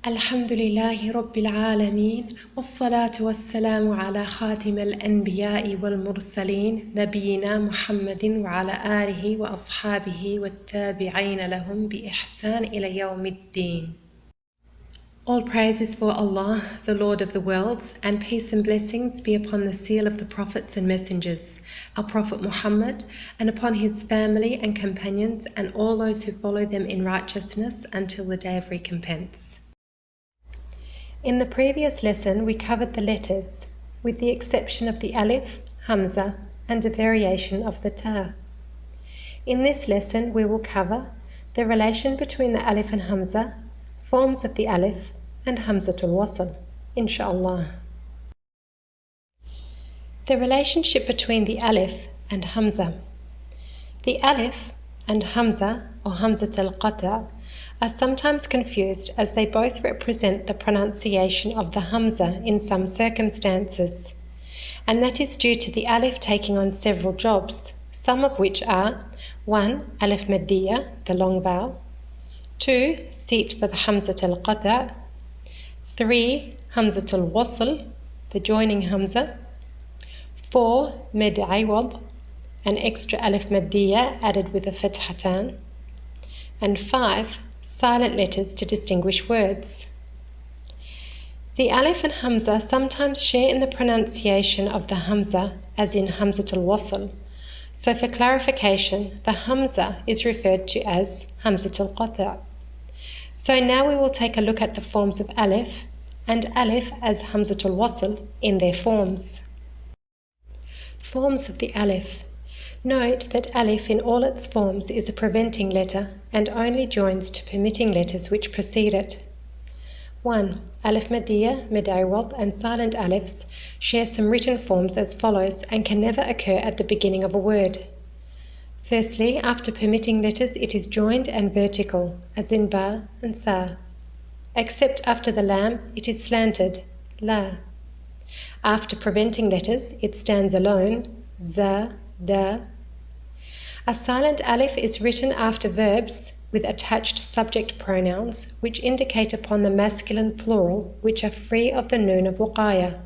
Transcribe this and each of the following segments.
الحمد لله رب العالمين والصلاة والسلام على خاتم الأنبياء والمرسلين نبينا محمد وعلى آله وأصحابه والتابعين لهم بإحسان إلى يوم الدين. All praise is for Allah, the Lord of the worlds, and peace and blessings be upon the seal of the prophets and messengers, our Prophet Muhammad, and upon his family and companions and all those who follow them in righteousness until the day of recompense. In the previous lesson, we covered the letters, with the exception of the Alif, Humza, and a variation of the Ta. In this lesson, we will cover the relation between the Alif and Humza, forms of the Alif, and Humzatul-Wasl, inshaAllah. The relationship between the Alif and Humza. The Alif and Humza, or Humzatul-Qata', are sometimes confused as they both represent the pronunciation of the Humza in some circumstances, and that is due to the Alif taking on several jobs, some of which are 1. Alif Maddiya, the long vowel, 2. Seat for the Humzatul-Qata', 3. Humzatul-Wasl, the joining Humza, 4. Mad Iwad, an extra Alif Maddiya added with a Fathatan, and 5. Silent letters to distinguish words. The Alif and Humza sometimes share in the pronunciation of the Humza, as in Humzatul-Wasl. So for clarification, the Humza is referred to as Humzatul-Qata'. So now we will take a look at the forms of Alif and Alif as Humzatul-Wasl in their forms. Forms of the Alif. Note that Alif in all its forms is a preventing letter and only joins to permitting letters which precede it. 1. Alif Maddiya, Mad Iwad, and silent Alifs share some written forms as follows and can never occur at the beginning of a word. Firstly, after permitting letters it is joined and vertical, as in Ba and Sa. Except after the Laam it is slanted, La. After preventing letters it stands alone, Za, Da. A silent alif is written after verbs with attached subject pronouns which indicate upon the masculine plural which are free of the noon of wuqaya,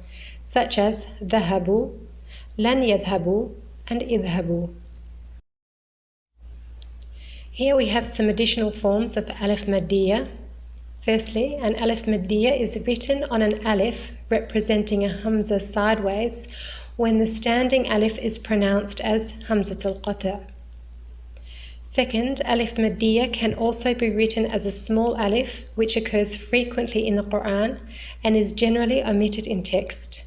such as dhahabu, lan yadhabu, and idhabu. Here we have some additional forms of Alif Maddiya. Firstly, an Alif Maddiya is written on an Alif representing a Humza sideways when the standing Alif is pronounced as Humzatul-Qata'. Second, Alif Maddiya can also be written as a small Alif which occurs frequently in the Quran and is generally omitted in text.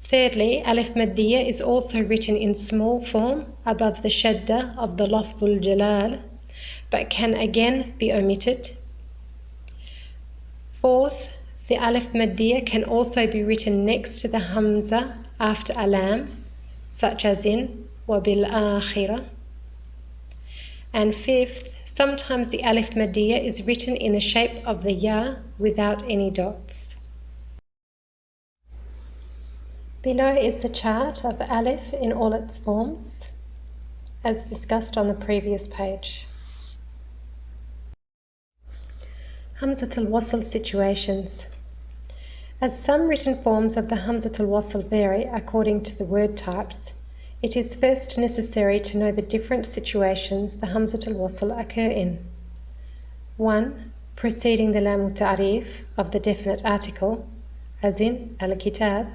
Thirdly, Alif Maddiya is also written in small form above the shaddah of the Lafzul Jalal, but can again be omitted. Fourth, the Alif Maddiya can also be written next to the Humza after a Laam, such as in Wabil Akhirah. And fifth, sometimes the Alif Maddiya is written in the shape of the Ya without any dots. Below is the chart of Alif in all its forms, as discussed on the previous page. Humzatul-Wasl situations. As some written forms of the Humzatul-Wasl vary according to the word types, it is first necessary to know the different situations the Humzatul-Wasl occur in. 1. Preceding the Laam Ta'rif of the definite article, as in Al-Kitab.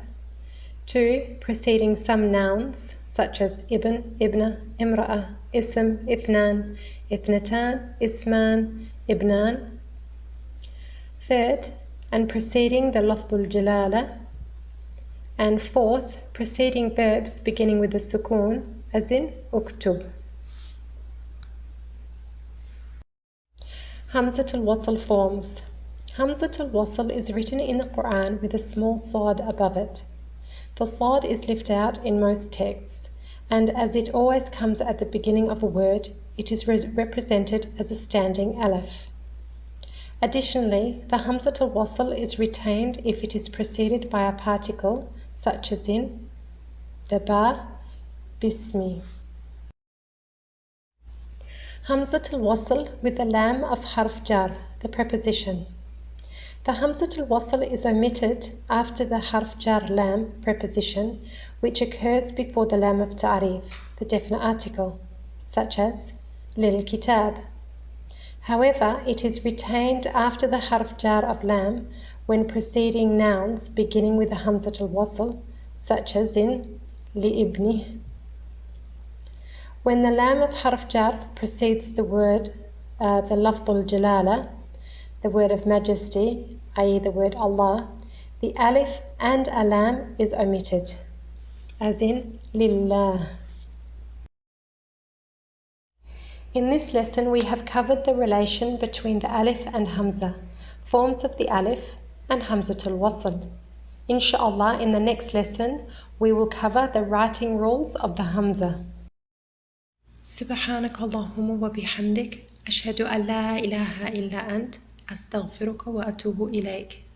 2. Preceding some nouns, such as Ibn, Ibna, Imra'a, Ism, Ithnan, Ithnatan, Isman, Ibnan. Third, and preceding the Lafzul Jalala. And fourth, preceding verbs beginning with the sukoon, as in Uktub. Humzatul-Wasl forms. Humzatul-Wasl is written in the Quran with a small Sad above it. The Sad is lifted out in most texts, and as it always comes at the beginning of a word, it is represented as a standing Alif. Additionally, the Humzatul-Wasl is retained if it is preceded by a particle, such as in the Ba, Bismi. Humzatul-Wasl with the Laam of Harf Jar, the preposition. The Humzatul-Wasl is omitted after the harf jar Laam preposition, which occurs before the Laam of Ta'rif, the definite article, such as lil kitab. However, it is retained after the harf jar of Laam when preceding nouns beginning with the Humzatul-Wasl, such as in li ibni. When the Laam of harf jar precedes the word, the lafzul jalala, the word of majesty, i.e. the word Allah, the alif and a lam is omitted, as in lillah. In this lesson we have covered the relation between the Alif and Humza, forms of the Alif and Humzatul-Wasl. Insha'Allah, in the next lesson we will cover the writing rules of the Humza. سبحانك اللهم وبحمدك أشهد أن لا إله إلا أنت أستغفرك وأتوب إليك.